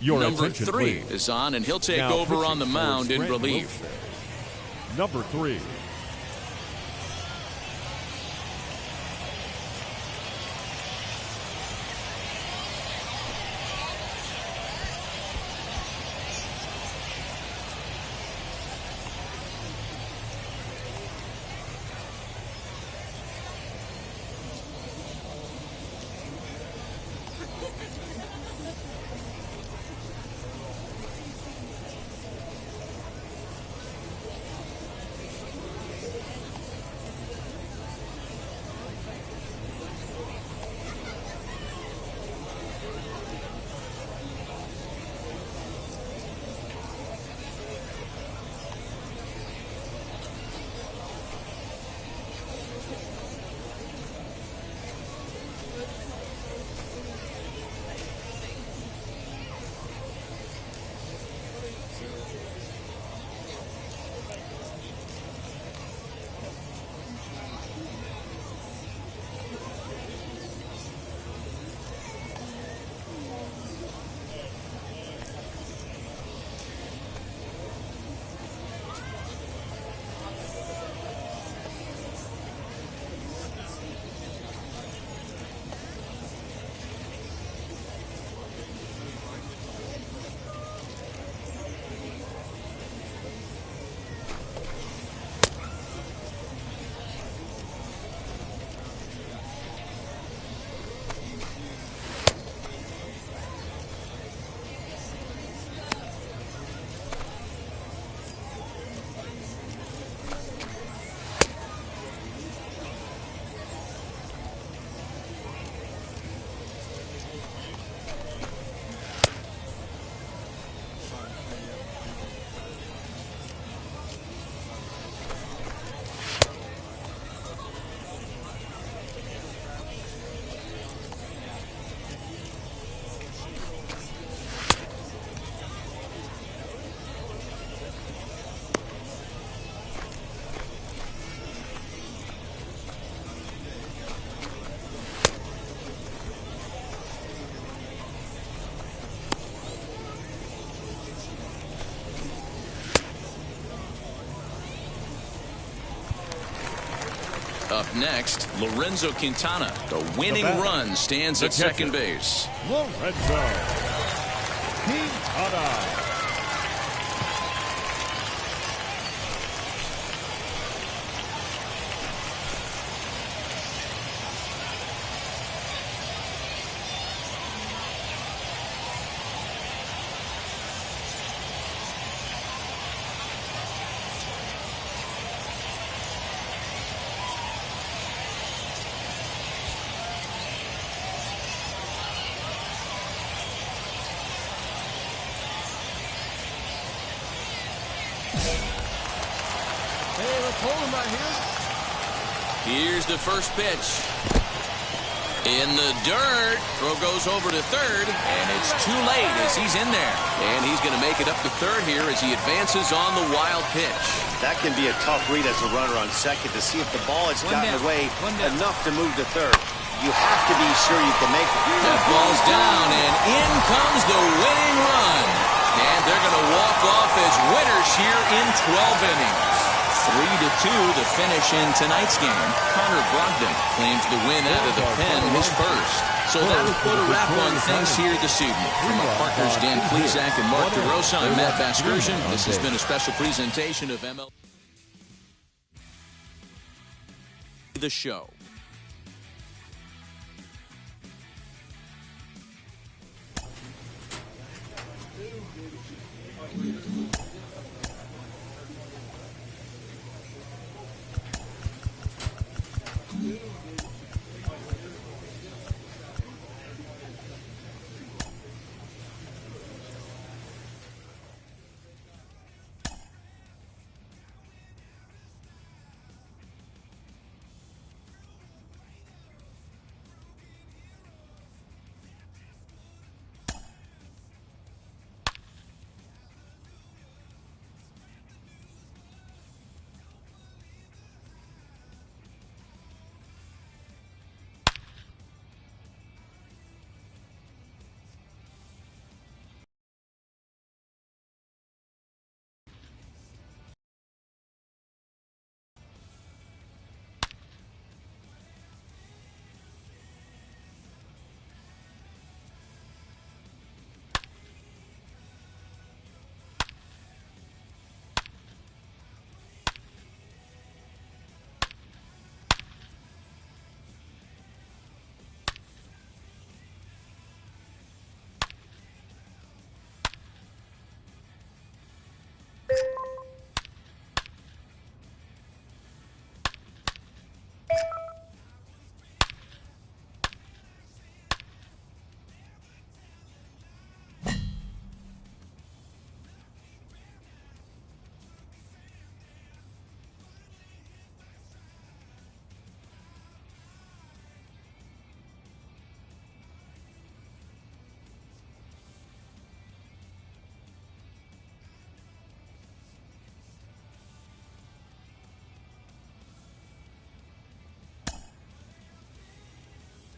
Your Number attention, 3 please. is on, and he'll take Now over pitching on the for mound in Grant relief. Wilson. Number 3. Up next, Lorenzo Quintana. The winning run stands at second base. Lorenzo Quintana. Here's the first pitch. In the dirt. Throw goes over to third, and it's too late as he's in there. And he's going to make it up to third here as he advances on the wild pitch. That can be a tough read as a runner on second to see if the ball has gotten away enough to move to third. You have to be sure you can make it. That ball's down, and in comes the winning run. And they're going to walk off as winners here in 12 innings. 3-2 the finish in tonight's game. Connor Brogdon claims the win out of the pen, his first. So that'll put a wrap on things here this evening. From our partners Dan Plesac and Mark DeRosa, I'm Matt Vasgersian. This has been a special presentation of MLB The Show.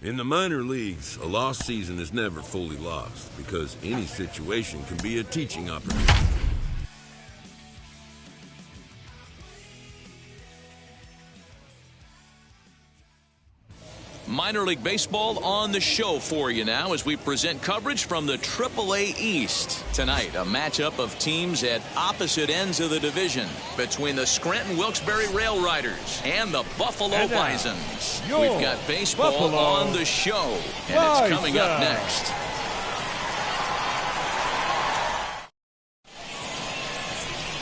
In the minor leagues, a lost season is never fully lost because any situation can be a teaching opportunity. Minor League Baseball on the show for you now as we present coverage from the AAA East. Tonight, a matchup of teams at opposite ends of the division between the Scranton Wilkes-Barre Rail Riders and the Buffalo Bisons. We've got baseball Buffalo on the show, and it's coming up Bison. next.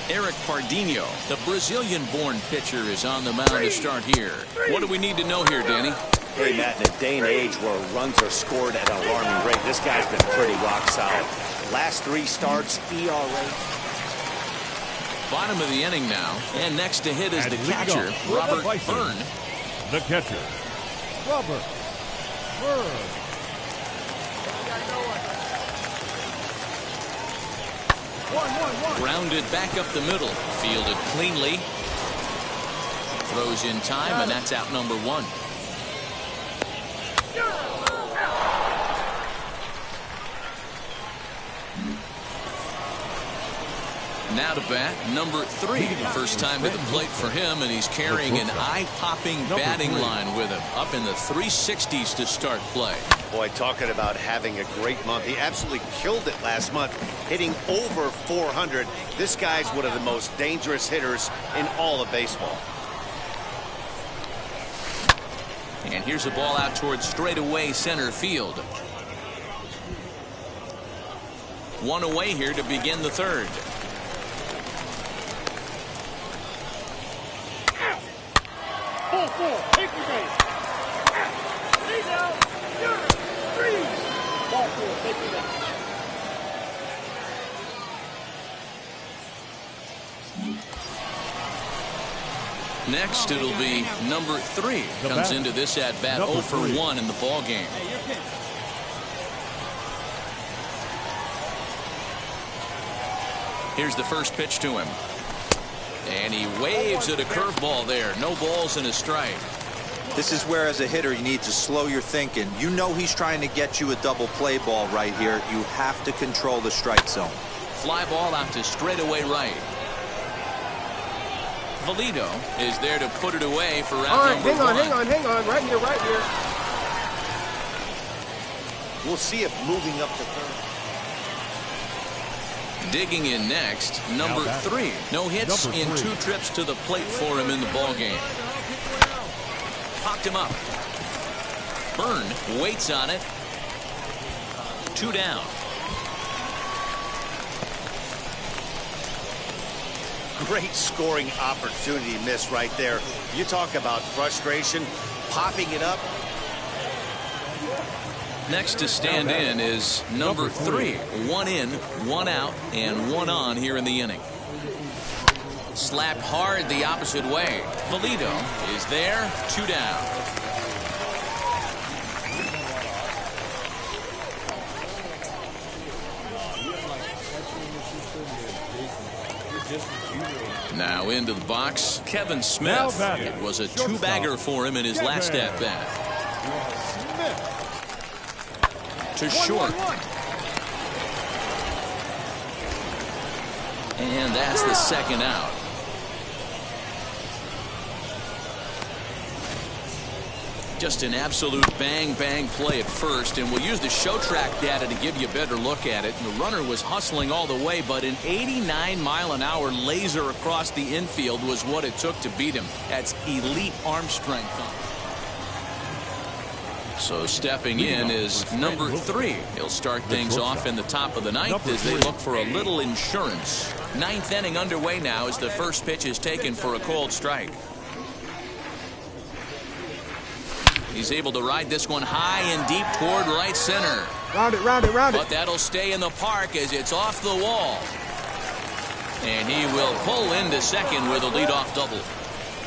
Eric Pardinho, the Brazilian-born pitcher, is on the mound to start here. What do we need to know here, Danny? Hey, Matt, in a day and age where runs are scored at an alarming rate, this guy's been pretty rock solid. Last 3 starts, ERA. Bottom of the inning now, and next to hit is And the leading catcher, off for the Robert Bison. Byrne. The catcher, Robert Byrne. Grounded back up the middle, fielded cleanly. Throws in time, and that's out number 1. Now to bat, number 3. First time at the plate for him, and he's carrying an eye-popping batting line with him. Up in the 360s to start play. Boy, talking about having a great month. He absolutely killed it last month, hitting over 400. This guy's one of the most dangerous hitters in all of baseball. And here's a ball out towards straightaway center field. 1 away here to begin the 3rd. Next, it'll be number 3. Comes into this at bat 0 for 1 in the ball game. Here's the first pitch to him. And he waves at a curveball there. No balls and a strike. This is where, as a hitter, you need to slow your thinking. You know he's trying to get you a double play ball right here. You have to control the strike zone. Fly ball out to straightaway right. Valito is there to put it away for out number 1. Hang on, right here. We'll see if moving up to third. Digging in next, number 3. No hits in 2 trips to the plate for him in the ball game. Popped him up. Byrne waits on it. 2 down. Great scoring opportunity missed right there. You talk about frustration, popping it up. Next to stand in is number 3. 1 in, 1 out, and 1 on here in the inning. Slapped hard the opposite way. Valito is there. 2 down. Now into the box, Kevin Smith. It was a 2-bagger for him in his last at-bat. To short. And that's the 2nd out. Just an absolute bang-bang play at first, and we'll use the show track data to give you a better look at it. And the runner was hustling all the way, but an 89-mile-an-hour laser across the infield was what it took to beat him. That's elite arm strength. So stepping in is number 3. He'll start things off in the top of the 9th as they look for a little insurance. 9th inning underway now as the first pitch is taken for a cold strike. He's able to ride this one high and deep toward right center. Round it. But that'll stay in the park as it's off the wall. And he will pull into second with a leadoff double.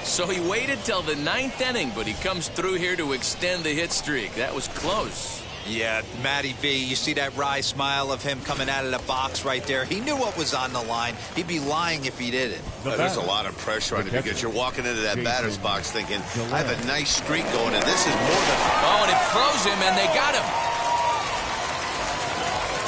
So he waited till the 9th inning, but he comes through here to extend the hit streak. That was close. Yeah, Matty V, you see that wry smile of him coming out of the box right there. He knew what was on the line. He'd be lying if he didn't. There's a lot of pressure on you because you're walking into that batter's box thinking, I have a nice streak going, and this is more than... Oh, and it froze him, and they got him.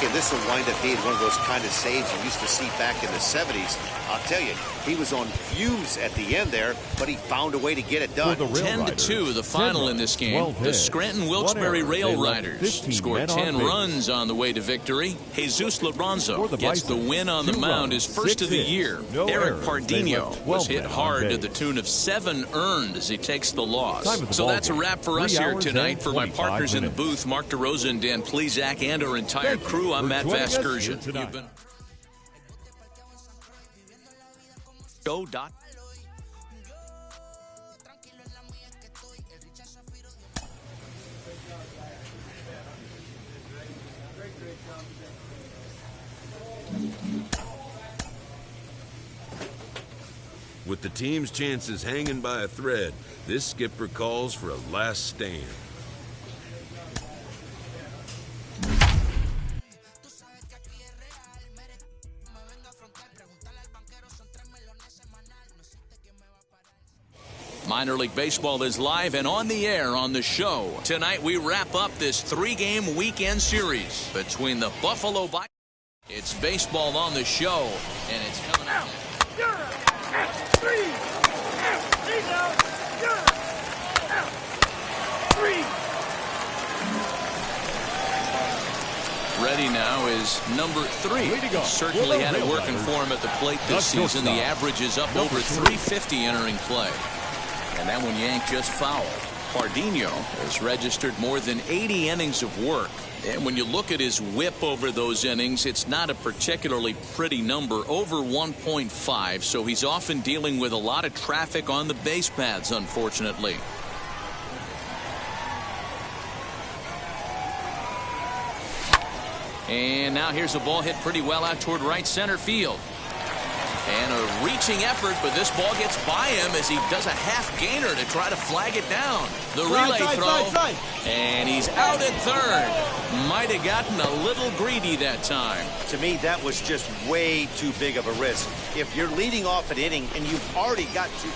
And this will wind up being one of those kind of saves you used to see back in the 70s. I'll tell you, he was on fumes at the end there, but he found a way to get it done. 10-2, the final in this game. The Scranton Wilkes-Barre Rail Riders scored 10 runs on the way to victory. Jesus Lorenzo gets the win on the mound, his first of the year. Eric Pardinho was hit hard to the tune of 7 earned as he takes the loss. So that's a wrap for us here tonight. For my partners in the booth, Mark DeRosa and Dan Plezak, and our entire crew, I'm Matt Vasgersian. You've been... With the team's chances hanging by a thread, this skipper calls for a last stand. Minor League Baseball is live and on the air on the show. Tonight we wrap up this 3-game weekend series between the Buffalo Bills. It's baseball on the show, and it's coming up. Ready now is number 3. Certainly had it working for him at the plate this season. The average is up over 350 entering play. And that one yanked just foul. Pardinho has registered more than 80 innings of work. And when you look at his whip over those innings, it's not a particularly pretty number, over 1.5. So he's often dealing with a lot of traffic on the base paths, unfortunately. And now here's a ball hit pretty well out toward right center field. And a reaching effort, but this ball gets by him as he does a half gainer to try to flag it down. The relay throw, and he's out at third. Might have gotten a little greedy that time. To me, that was just way too big of a risk. If you're leading off an inning and you've already got 2.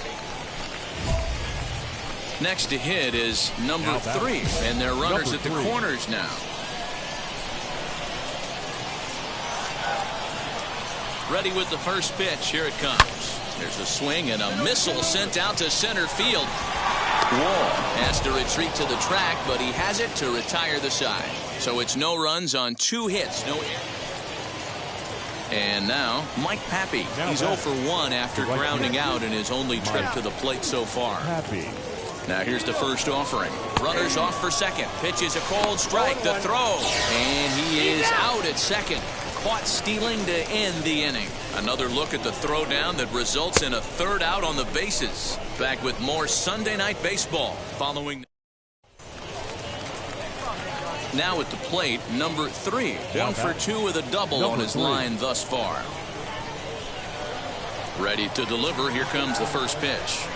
Next to hit is number 3, and they're runners at the corners now. Ready with the first pitch. Here it comes. There's a swing and a missile sent out to center field. Wall has to retreat to the track, but he has it to retire the side. So it's no runs on 2 hits. No error. And now Mike Pappy. He's 0 for 1 after grounding out in his only trip to the plate so far. Now here's the first offering. Runners off for second. Pitch is a cold strike. The throw. And he is out at second. Caught stealing to end the inning. Another look at the throwdown that results in a 3rd out on the bases. Back with more Sunday Night Baseball following. Now at the plate, number 3. 1 for 2 with a double on his line thus far. Ready to deliver. Here comes the first pitch.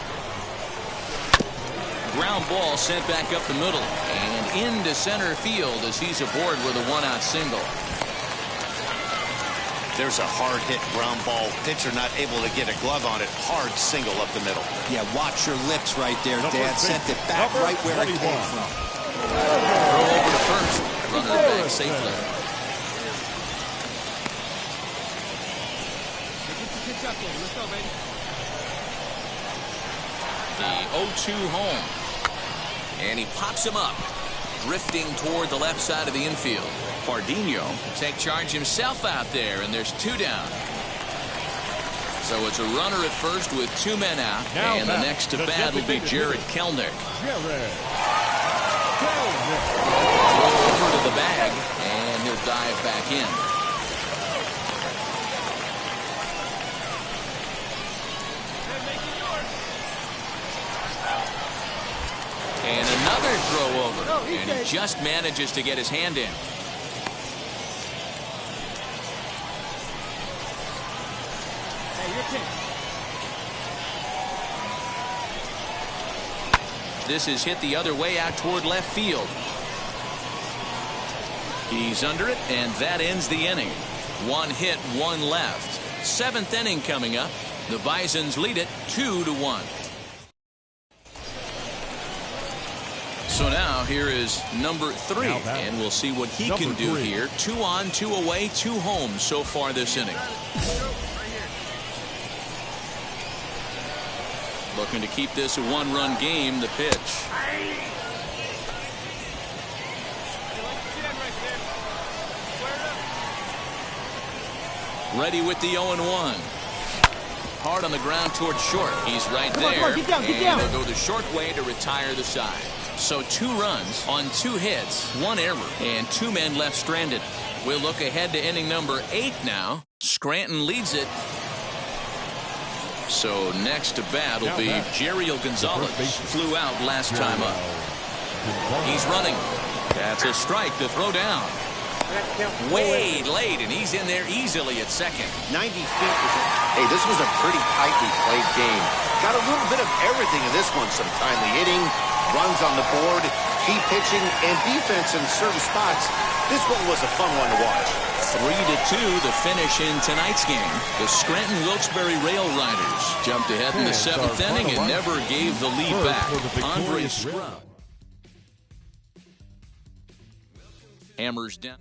Ground ball sent back up the middle and into center field as he's aboard with a 1-out single. There's a hard-hit ground ball. Pitcher not able to get a glove on it. Hard single up the middle. Yeah, watch your lips right there, Dad. Sent it back right where it came from. Throw over to first. Runner back safely. The 0-2 home. And he pops him up, drifting toward the left side of the infield. Pardinho take charge himself out there, and there's 2 down. So it's a runner at first with 2 men out, and the next to bat will be Jared Kelnick. Over to the bag, and he'll dive back in. And another throw over, and he just manages to get his hand in. This is hit the other way out toward left field. He's under it, and that ends the inning. 1 hit, 1 left. 7th inning coming up. The Bisons lead it 2-1. So now here is number 3, and we'll see what he can do here. 2 on, 2 away, 2 home so far this inning. Looking to keep this a 1-run game. The pitch. Ready with the 0-1. Hard on the ground towards short. He's right there. Come on, get down. And they'll go the short way to retire the side. So 2 runs on 2 hits, 1 error, and 2 men left stranded. We'll look ahead to inning number 8 now. Scranton leads it. So next to bat will be Jeriel Gonzalez. Flew out last time up. He's running. That's a strike to throw down. Way late, and he's in there easily at second. 90 feet. Hey, this was a pretty tightly played game. Got a little bit of everything in this one. Some timely hitting, runs on the board, key pitching, and defense in certain spots. This one was a fun one to watch. 3-2 the finish in tonight's game. The Scranton-Wilkes-Barre Rail Riders jumped ahead in the 7th inning and never gave the lead back. Andre Scrub hammers down.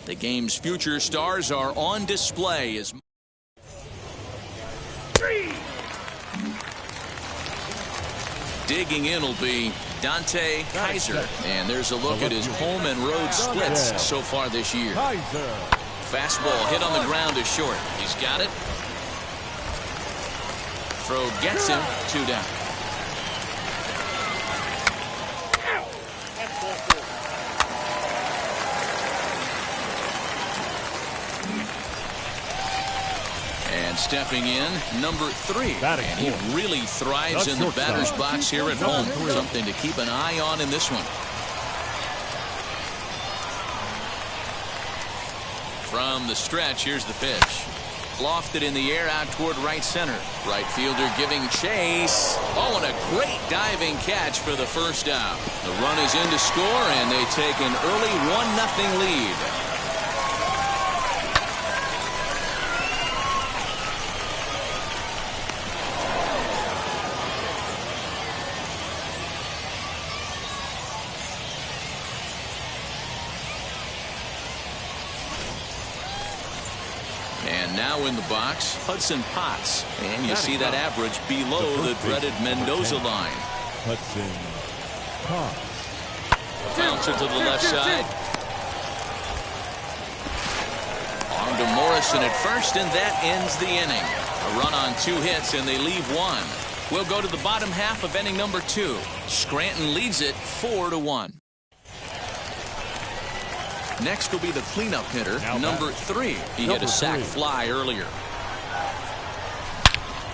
The game's future stars are on display as digging in will be Dante Kaiser, and there's a look at his home and road splits so far this year. Fastball hit on the ground is short. He's got it. Throw gets him. 2 down. Stepping in, number 3. And he really thrives in the batter's box here at home. Something to keep an eye on in this one. From the stretch, here's the pitch. Lofted in the air out toward right center. Right fielder giving chase. Oh, and a great diving catch for the first out. The run is in to score, and they take an early 1-0 lead. Now in the box, Hudson Potts. And you see that average below the dreaded Mendoza line. Hudson Potts. Bouncer to the left side. On to Morrison at first, and that ends the inning. A run on 2 hits, and they leave 1. We'll go to the bottom half of inning number 2. Scranton leads it 4-1. Next will be the cleanup hitter, number 3. He hit a sac fly earlier.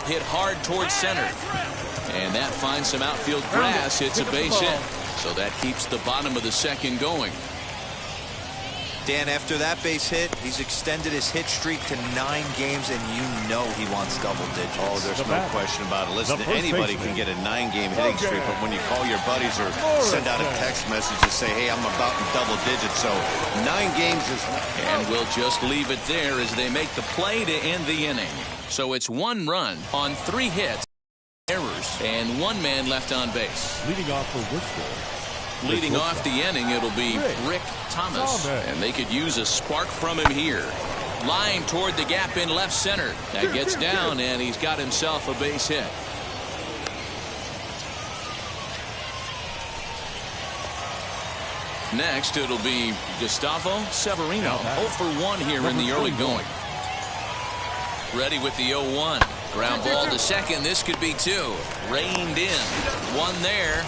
Hit hard towards center. And that finds some outfield grass. Hits a base hit. So that keeps the bottom of the 2nd going. Dan, after that base hit, he's extended his hit streak to 9 games, and you know he wants double digits. Oh, there's no question about it. Listen, anybody can get a 9-game hitting streak, but when you call your buddies or send out a text message to say, hey, I'm about in double digits, so 9 games is... And we'll just leave it there as they make the play to end the inning. So it's 1 run on 3 hits, errors, and 1 man left on base. Leading off for Worcester. Leading off the inning, it'll be Rick Thomas. And they could use a spark from him here. Line toward the gap in left center. That gets down, and he's got himself a base hit. Next, it'll be Gustavo Severino. 0 for 1 here in the early going. Ready with the 0-1. Ground ball to second. This could be 2. Reined in. 1 there.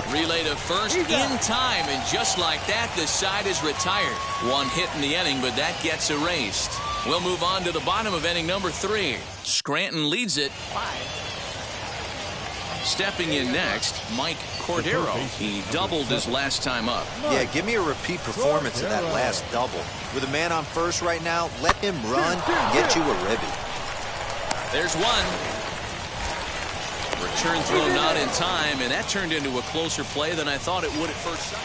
Relay to first in time, and just like that, the side is retired. 1 hit in the inning, but that gets erased. We'll move on to the bottom of inning number 3. Scranton leads it 5. Stepping in next, Mike Cordero. He doubled his last time up. Yeah, give me a repeat performance of that last double. With a man on first right now, let him run and get you a ribby. There's 1. Return throw not in time, and that turned into a closer play than I thought it would at first sight.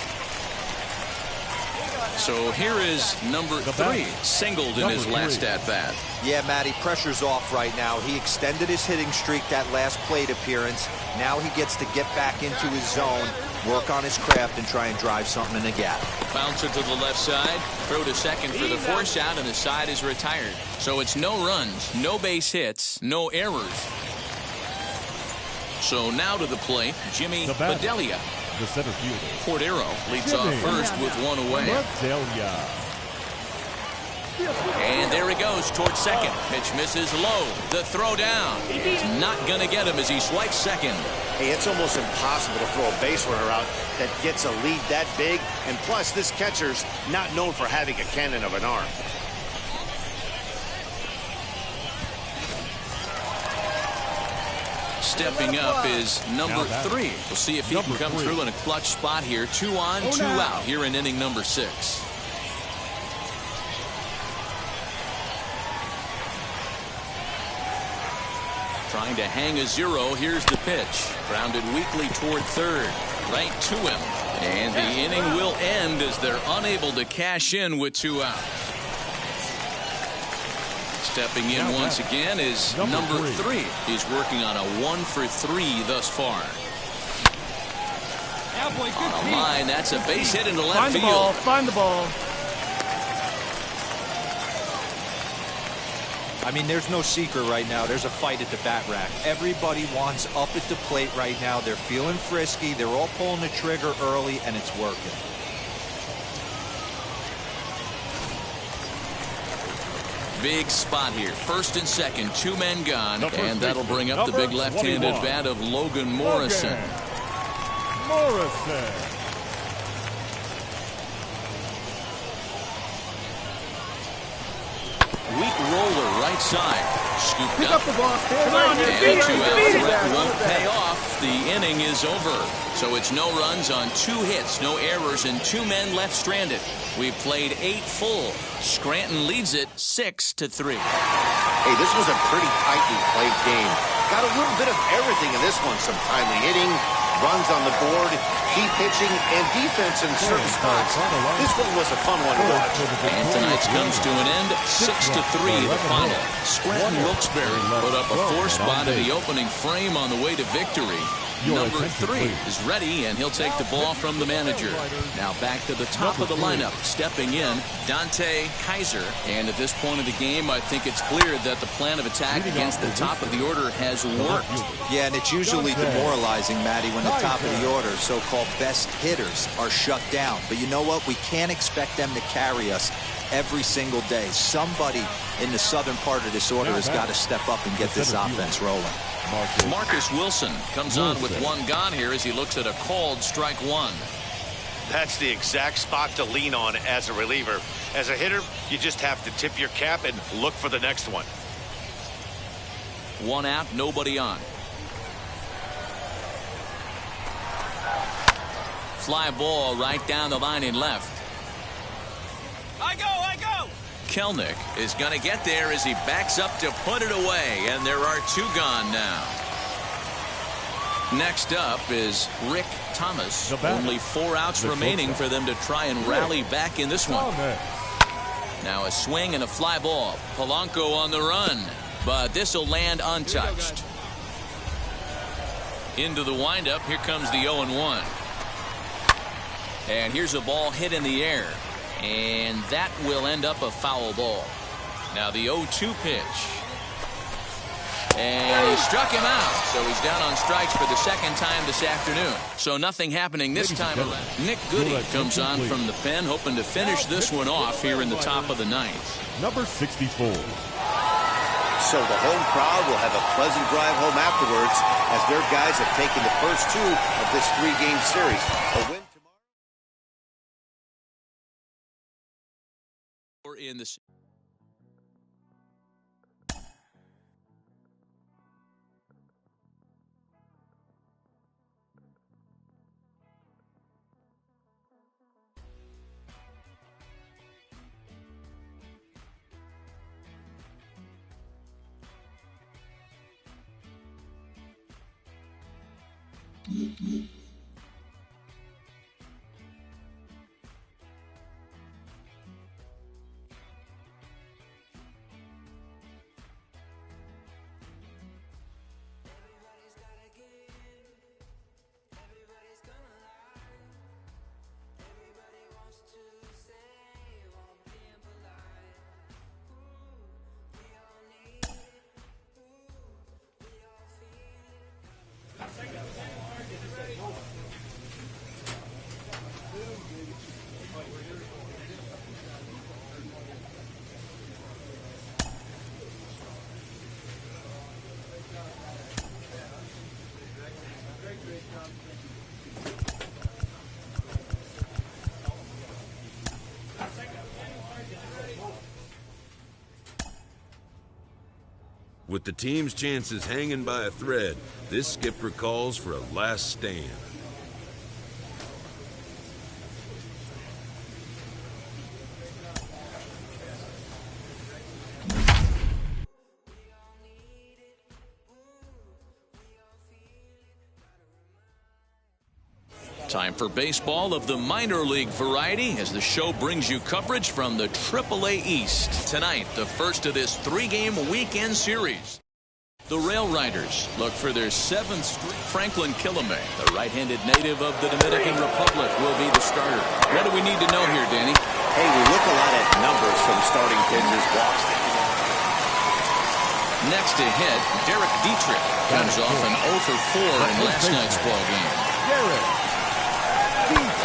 So here is number 3, singled in his last at-bat. Yeah, Matty, pressure's off right now. He extended his hitting streak that last plate appearance. Now he gets to get back into his zone, work on his craft, and try and drive something in the gap. Bouncer to the left side, throw to second for the force out, and the side is retired. So it's no runs, no base hits, no errors. So now to the plate, Jimmy Bedelia. The center fielder. Cordero leads off first with 1 away. Bedelia. And there he goes towards second. Pitch misses low. The throw down. He's not going to get him as he swipes second. Hey, it's almost impossible to throw a base runner out that gets a lead that big. And plus, this catcher's not known for having a cannon of an arm. Stepping up is number 3. We'll see if he can come through in a clutch spot here. 2 on, 2 out here in inning number 6. Trying to hang a 0. Here's the pitch. Grounded weakly toward third. Right to him. And the inning will end as they're unable to cash in with 2 outs. Stepping in once again is number 3. He's working on a 1 for 3 thus far. On a line, that's a base hit into left field. Find the ball. I mean, there's no secret right now. There's a fight at the bat rack. Everybody wants up at the plate right now. They're feeling frisky. They're all pulling the trigger early, and it's working. Big spot here. First and second, 2 men gone, and that'll bring up the big left-handed bat of Logan Morrison. Weak roller right side. Scooped Pick up. up the ball. Come on, And 2 outs won't pay off. The inning is over. So it's no runs on 2 hits, no errors, and 2 men left stranded. We've played 8 full. Scranton leads it 6-3. Hey, this was a pretty tightly played game. Got a little bit of everything in this one. Some timely hitting, runs on the board, key pitching, and defense in certain spots. This one was a fun one to watch. And tonight's comes to an end, 6-3 the final. Scranton Wilkes-Barre put up a 4 spot in the opening frame on the way to victory. Number 3 is ready, and he'll take the ball from the manager. Now back to the top of the lineup. Stepping in, Dante Kaiser. And at this point of the game, I think it's clear that the plan of attack against the top of the order has worked. Yeah, and it's usually demoralizing, Matty, when the top of the order, so-called best hitters, are shut down. But you know what? We can't expect them to carry us every single day. Somebody in the southern part of this order has got to step up and get this offense rolling. Marcus Wilson comes on with 1 gone here as he looks at a called strike 1. That's the exact spot to lean on as a reliever. As a hitter, you just have to tip your cap and look for the next one. 1 out, nobody on. Fly ball right down the line in left. I go! Kelnick is going to get there as he backs up to put it away, and there are 2 gone now. Next up is Rick Thomas. Only 4 outs remaining for them to try and rally back in this one. Now a swing and a fly ball. Polanco on the run, but this will land untouched. Into the windup. Here comes the 0-1. And here's a ball hit in the air, and that will end up a foul ball. Now the 0-2 pitch. And he struck him out, so he's down on strikes for the 2nd time this afternoon. So nothing happening this time around. Nick Goody comes on from the pen, hoping to finish this one off here in the top of the 9th. Number 64. So the home crowd will have a pleasant drive home afterwards as their guys have taken the first 2 of this 3-game series. A win tomorrow. In the With the team's chances hanging by a thread, this skipper calls for a last stand. Time for baseball of the minor league variety as the show brings you coverage from the AAA East. Tonight, the first of this 3-game weekend series. The Rail Riders look for their 7th straight. Franklin Killamay, the right-handed native of the Dominican Republic, will be the starter. What do we need to know here, Danny? Hey, we look a lot at numbers from starting pitchers, walks. Next to hit, Derek Dietrich comes off an 0 for 4 in last night's ball game.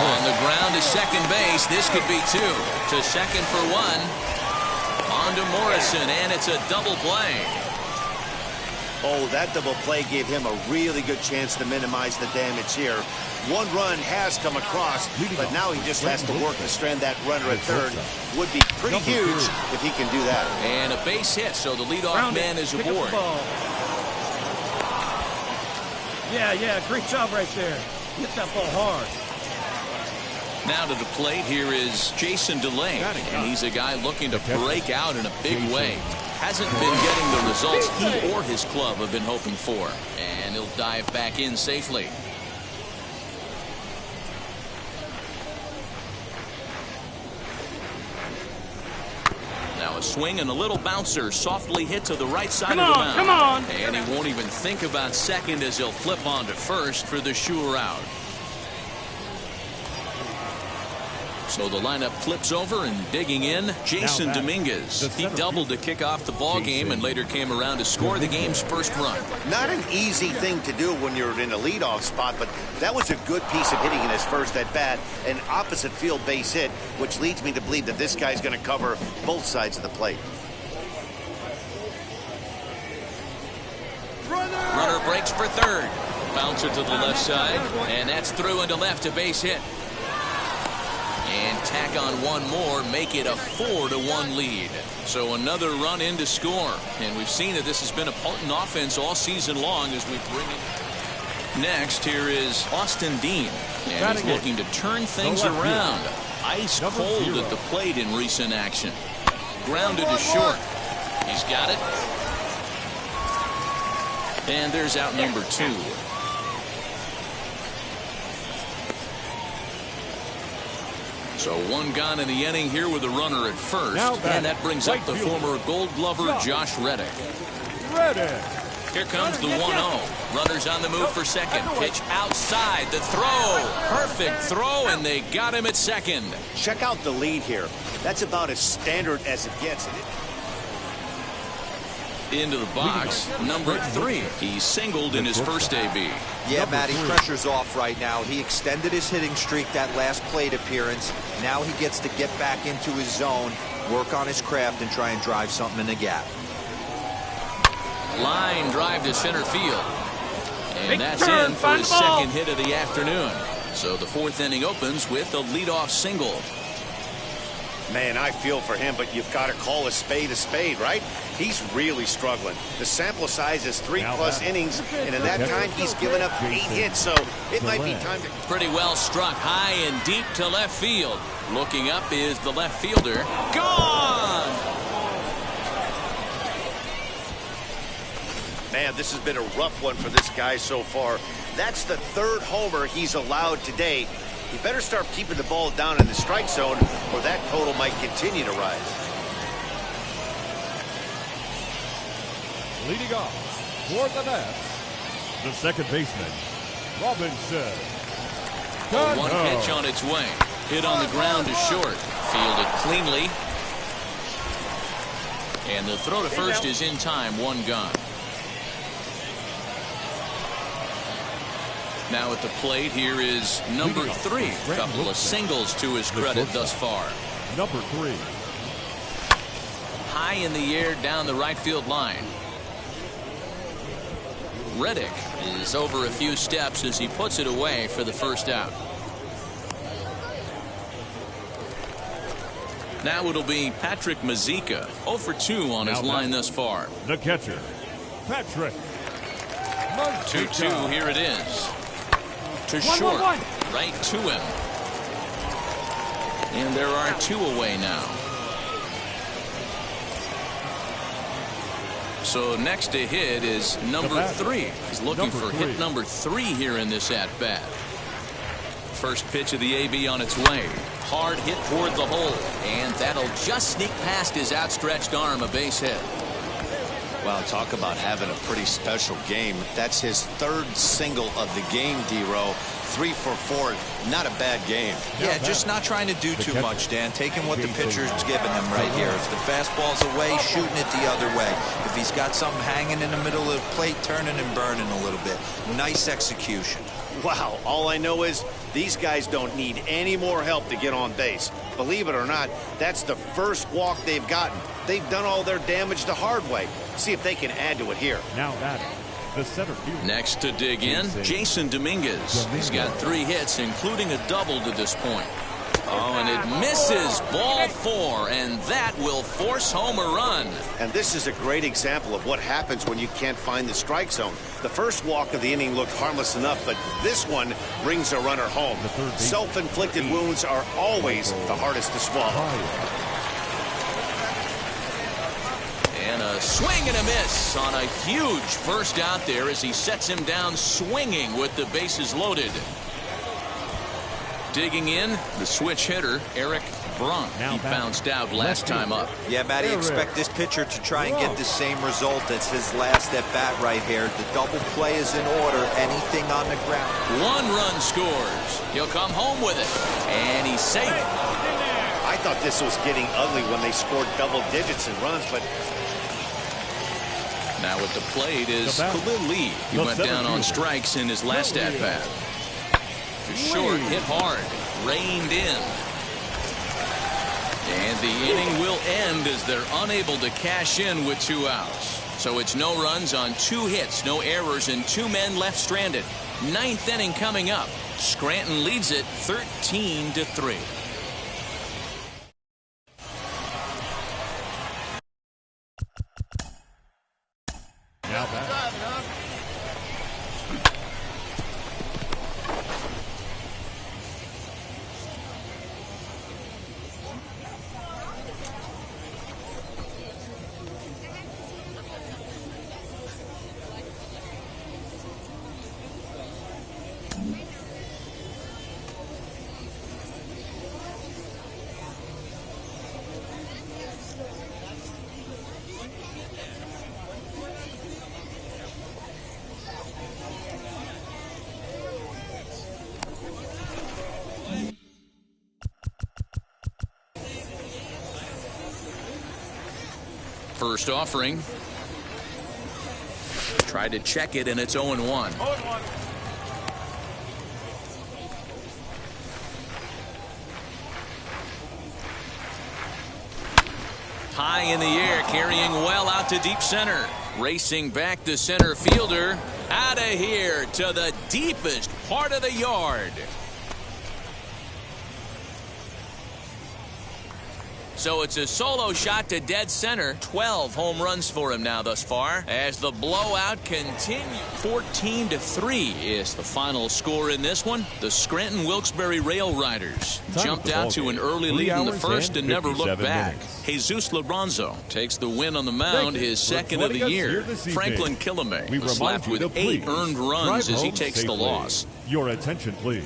On the ground to second base. This could be 2. To second for 1. On to Morrison, and it's a double play. Oh, that double play gave him a really good chance to minimize the damage here. 1 run has come across, but now he just has to work to strand that runner at third. Would be pretty huge if he can do that. And a base hit, so the leadoff man is aboard. Yeah, great job right there. Hit that ball hard. Now to the plate, here is Jason DeLay, and he's a guy looking to break out in a big way. Hasn't been getting the results he or his club have been hoping for, and he'll dive back in safely. Now a swing and a little bouncer, softly hit to the right side of the mound. Come on! And he won't even think about second as he'll flip on to first for the sure out. So the lineup flips over, and digging in, Jason Dominguez. He doubled to kick off the ball game and later came around to score the game's first run. Not an easy thing to do when you're in a leadoff spot, but that was a good piece of hitting in his first at bat, an opposite field base hit, which leads me to believe that this guy's going to cover both sides of the plate. Runner breaks for third. Bouncer to the left side, and that's through into left, a base hit. And tack on one more, make it a 4-1 lead. So another run in to score. And we've seen that this has been a potent offense all season long as we bring it. Next, here is Austin Dean. And he's looking to turn things around. Ice cold at the plate in recent action. Grounded to short. He's got it. And there's out number 2. So 1 gone in the inning here with a runner at first. And that brings up the former Gold Glover Josh Reddick. Here comes the 1-0. Runners on the move for second. Pitch outside. The throw. Perfect throw, and they got him at second. Check out the lead here. That's about as standard as it gets. Into the box, number 3. He singled in his first AB. Yeah, Matty, pressure's off right now. He extended his hitting streak that last plate appearance. Now he gets to get back into his zone, work on his craft, and try and drive something in the gap. Line drive to center field. And that's in for his second hit of the afternoon. So the 4th inning opens with a leadoff single. Man, I feel for him, but you've got to call a spade, right? He's really struggling. The sample size is 3+ innings, and in that time, he's given up 8 hits, so it might be time to... Pretty well struck high and deep to left field. Looking up is the left fielder. Gone! Man, this has been a rough one for this guy so far. That's the 3rd homer he's allowed today. You better start keeping the ball down in the strike zone, or that total might continue to rise. Leading off for the Nats, the second baseman, Robinson. 1 pitch on its way. Hit on the ground to short. Fielded cleanly. And the throw to first is in time. 1 gone. Now at the plate, here is number 3. A couple of singles to his credit thus far. Number 3. High in the air down the right field line. Reddick is over a few steps as he puts it away for the first out. Now it'll be Patrick Mazeika, 0 for 2 on his line thus far. The catcher, Patrick. 2-2, here it is. To short, right to him. And there are 2 away now. So next to hit is number 3. He's looking for hit number 3 here in this at-bat. First pitch of the AB on its way. Hard hit toward the hole. And that'll just sneak past his outstretched arm, a base hit. Well, talk about having a pretty special game. That's his 3rd single of the game, D-Row. 3 for 4. Not a bad game. Yeah, just not trying to do too much, Dan. Taking what the pitcher's giving him right here. If the fastball's away, shooting it the other way. If he's got something hanging in the middle of the plate, turning and burning a little bit. Nice execution. Wow, all I know is these guys don't need any more help to get on base. Believe it or not, that's the first walk they've gotten. They've done all their damage the hard way. See if they can add to it here. Now batting, the center fielder. Next to dig in, Jason Dominguez. He's got 3 hits, including a double to this point. Oh, and it misses. Ball 4, and that will force home a run. And this is a great example of what happens when you can't find the strike zone. The first walk of the inning looked harmless enough, but this one brings a runner home. Self-inflicted wounds are always the hardest to swallow. And a swing and a miss on a huge first out there as he sets him down swinging with the bases loaded. Digging in, the switch hitter, Eric Brunk. He bounced out last time up. Yeah, Matty, expect this pitcher to try and get the same result as his last at-bat right here. The double play is in order. Anything on the ground. 1 run scores. He'll come home with it. And he's safe. I thought this was getting ugly when they scored double digits in runs, but... Now at the plate is Khalil Lee. He went down on strikes in his last at-bat. To short, hit hard, reined in. And the inning will end as they're unable to cash in with 2 outs. So it's no runs on 2 hits, no errors, and 2 men left stranded. 9th inning coming up. Scranton leads it 13-3. first offering. Tried to check it, and it's 0-1. High in the air, carrying well out to deep center. Racing back the center fielder. Out of here to the deepest part of the yard. So it's a solo shot to dead center. 12 home runs for him now thus far as the blowout continues. 14-3 is the final score in this one. The Scranton Wilkes-Barre Rail Riders jumped out to an early lead in the first and never looked back. Jesus Lorenzo takes the win on the mound, his second of the year. Franklin Killamay was left with 8 earned runs as he takes the loss. Your attention, please.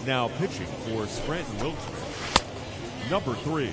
Now pitching for Scranton Wilkes-Barre, number 3.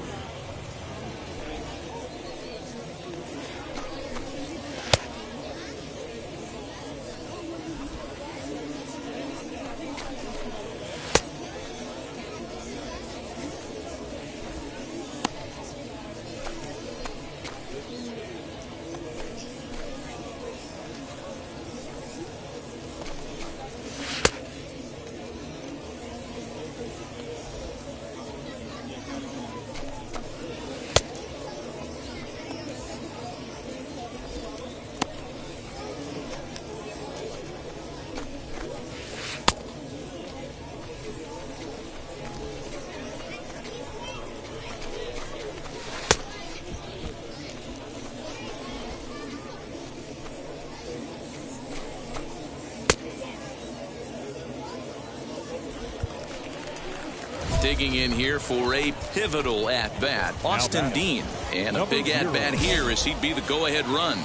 Digging in here for a pivotal at-bat, Austin Dean. And a big at-bat here as he'd be the go-ahead run.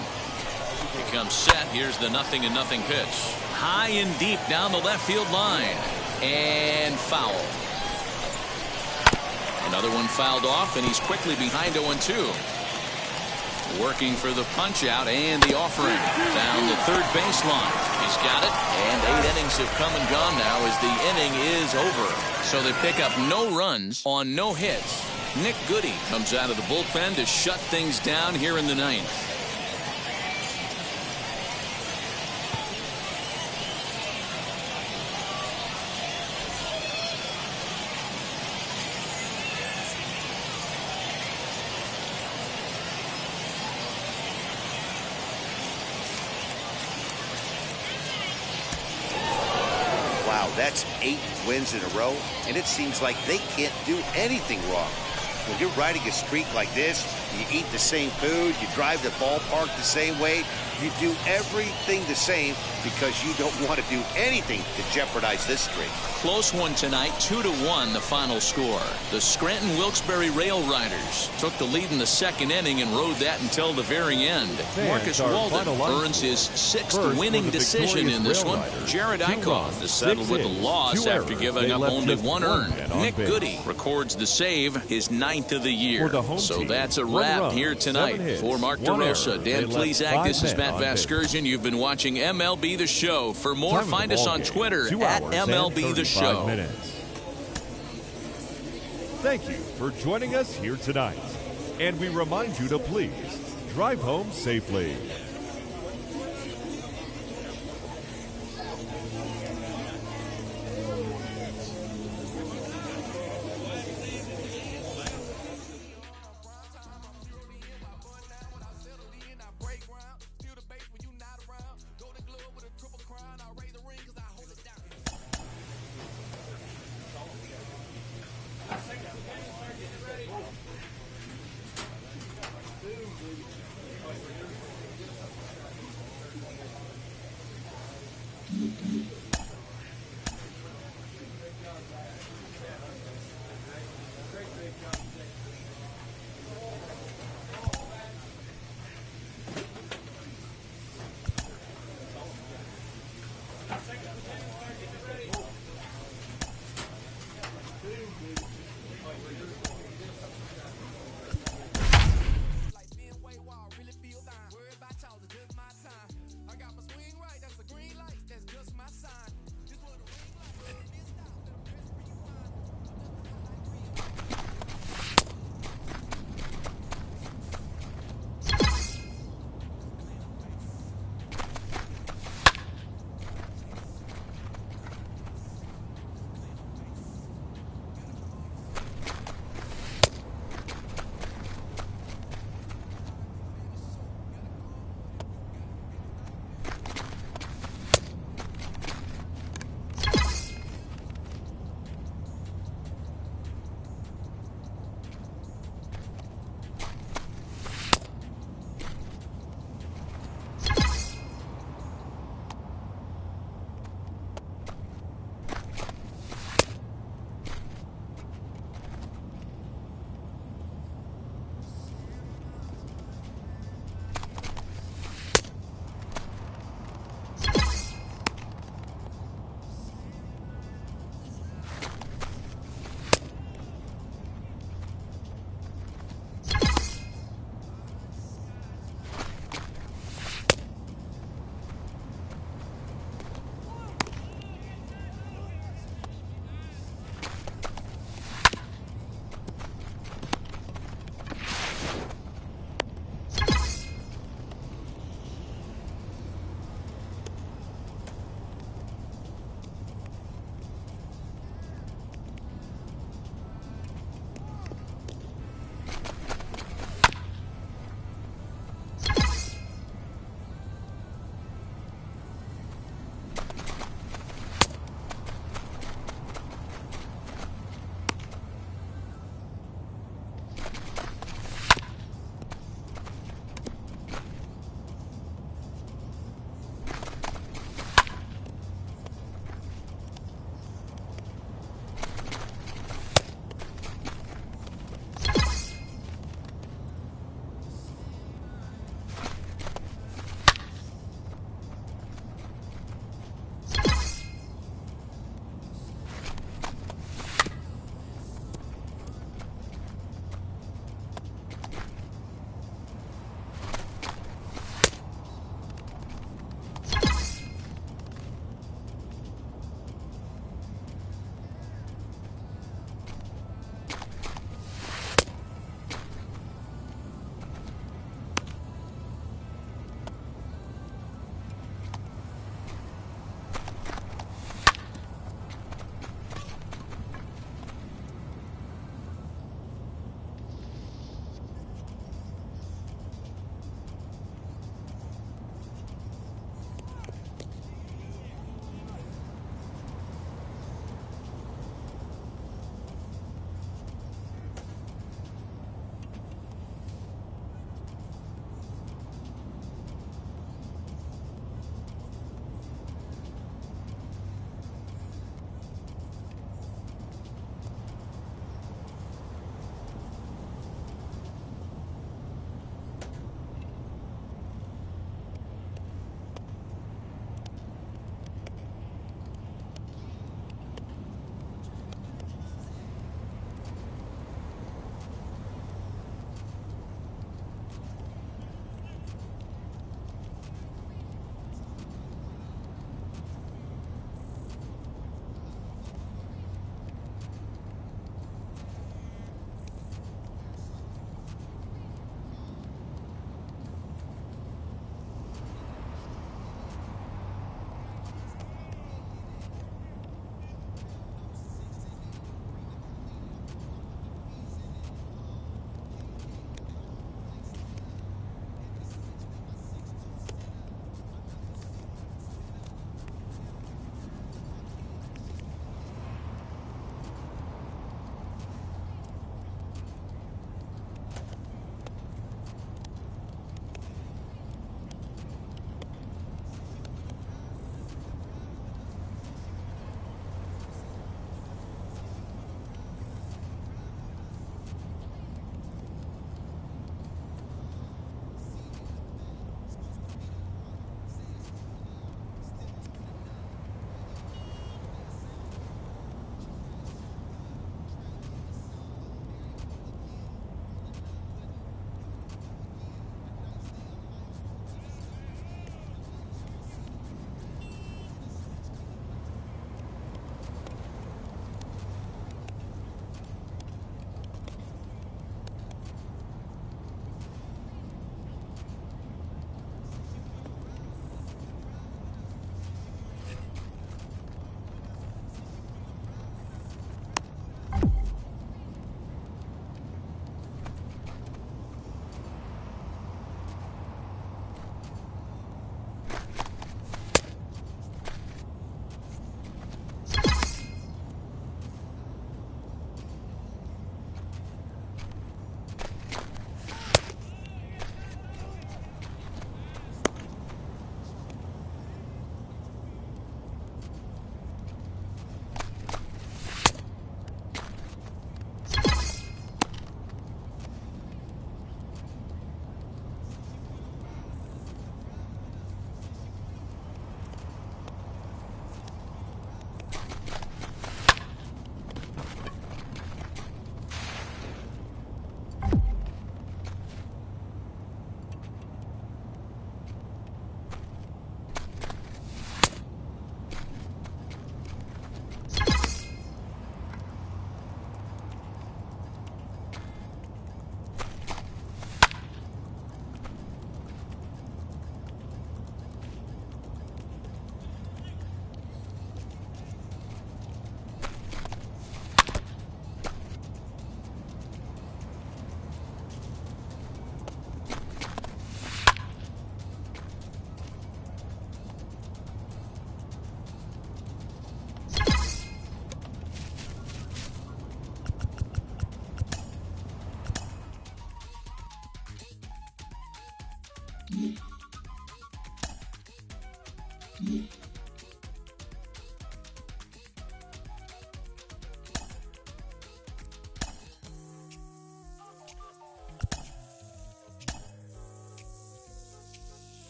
He comes set. Here's the 0-0 pitch. High and deep down the left field line. And foul. Another one fouled off, and he's quickly behind 0-2. Working for the punch-out and the offering. Down the third baseline. He's got it. And 8 innings have come and gone now as the inning is over. So they pick up no runs on no hits. Nick Goody comes out of the bullpen to shut things down here in the 9th. That's 8 wins in a row, and it seems like they can't do anything wrong. When you're riding a streak like this, you eat the same food, you drive the ballpark the same way, you do everything the same because you don't want to do anything to jeopardize this streak. Close one tonight, 2-1 the final score. The Scranton Wilkes-Barre Rail Riders took the lead in the second inning and rode that until the very end. Marcus Walden earns his 6th winning decision in this one. Jared Eichhoff is settled with a loss after giving up only 1 earned. Nick Goody records the save, his 9th of the year. So that's a wrap here tonight. For Mark DeRosa, Dan Plesac, this is Matt Vasgersian. You've been watching MLB The Show. For more, find us on Twitter at MLB The Show. Thank you for joining us here tonight. And we remind you to please drive home safely.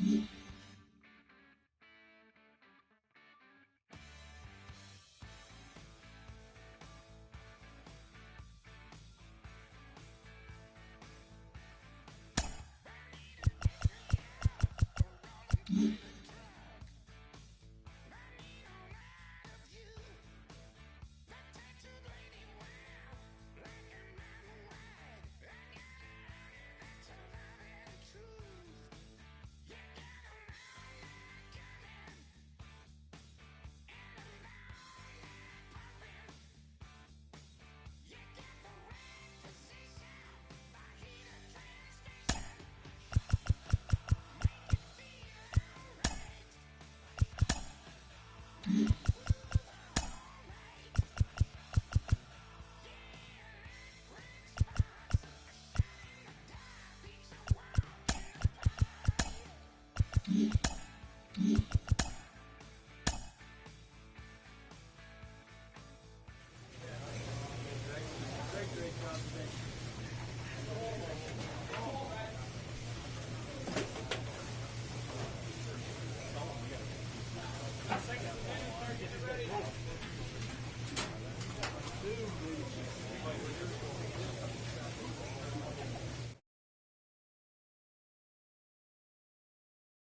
Mm-hmm.